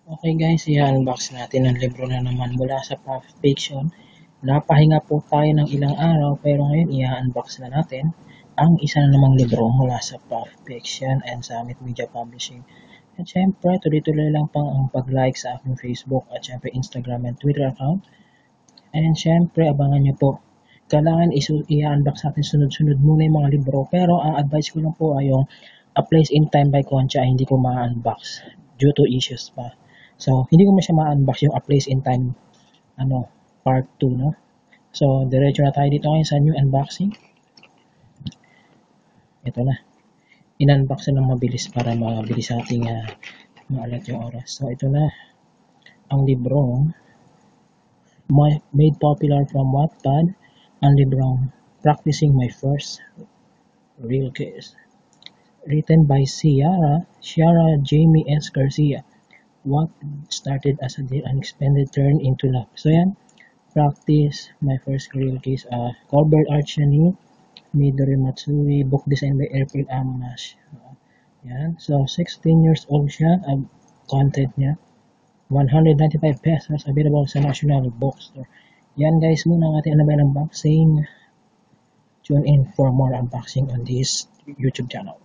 Okay guys, i-unbox natin ang libro na naman mula sa Puff Fiction. Napahinga po tayo ng ilang araw pero ngayon i-unbox na natin ang isa na namang libro mula sa Puff Fiction and Summit Media Publishing. At syempre, tuloy-tuloy lang pang ang pag-like sa aking Facebook at syempre Instagram and Twitter account. And syempre, abangan nyo po. Kailangan i-unbox natin sunod-sunod muna yung mga libro pero ang advice ko lang po ay yung A Place in Time by Concha ay hindi ko ma-unbox due to issues pa. So, hindi ko siya ma-unbox yung A Place in Time part 2, no? So, diretso na tayo dito ngayon sa new unboxing. Ito na. In-unbox na ng mabilis para mabilis ating maalat yung oras. So, ito na ang libro made popular from Wattpad, ang librong Practicing My First Real Case. Written by Ciara Jamie S. Garcia. What started as an unexpected turn into love. So yan, Practice My First Real Case. Colbert Archani, Midori Matsui, book design by April Amash. Yan, so 16 years old siya. Ang content niya, 195 pesos, available sa National Bookstore. Yan guys, muna ang ating unboxing. Tune in for more unboxing on this YouTube channel.